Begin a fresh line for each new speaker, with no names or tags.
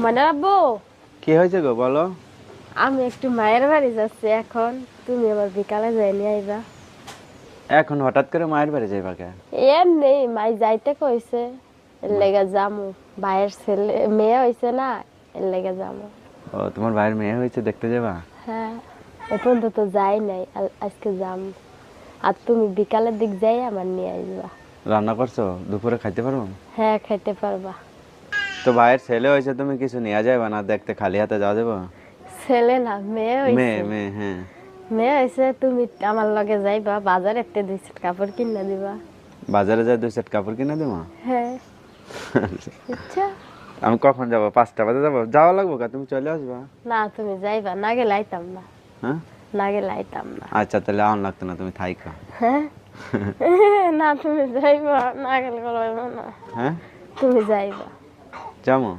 মানে আব্বু,
কি হয়েছে গো বলো?
আমি একটু মায়ের বাড়ি যাচ্ছি এখন। তুমি আবার বিকালে যাই নিয়ে আইবা।
এখন হঠাৎ করে মায়ের বাড়ি যাইবা কে?
এমনি মাই যাইতে কইছে, এর লেগে যামু। ভাইয়ের ছেলে মেয়ে হইছে না, এর লেগে যামু।
ও, তোমার ভাইয়ের মেয়ে হয়েছে, দেখতে যাবা?
হ্যাঁ, এ পর্যন্ত তো যাই নাই, আজকে যাম। আর তুমি বিকালের দিক যাই আমার নিয়ে আইবা।
রান্না করছো? দুপুরে খাইতে পারবো?
হ্যাঁ, খাইতে পারবা।
তো ভাইয়ের ছেলে হয়েছে, তুমি কিছু নিয়ে যাইবা না? দেখতে খালি হাতে যাওয়া যাবো?
ছেলে না, মেয়ে
মেয়ে
হইছে।
মেয়ে, হ্যাঁ।
মেয়ে হইছে, তুমি আমার লগে যাইবা, বাজারে একটা দুই সেট কাপড় কিনে দিবা।
বাজারে যাই 2 সেট কাপড় কিনে দেবো?
হ্যাঁ, আচ্ছা।
আমি কখন যাবো? 5টা বাজে যাবো? যাওয়া লাগবো কা? তুমি চলে আসবা।
না, তুমি যাইবা, না গেলে আইতাম না।
হ্যাঁ,
না গেলে আইতাম না।
আচ্ছা, তাহলে আউন লাগতো না, তুমি থাইকা।
হ্যাঁ। না, তুমি যাইবা, না গেলে বলবো না।
হ্যাঁ,
তুমি যাইবা।
যাবো।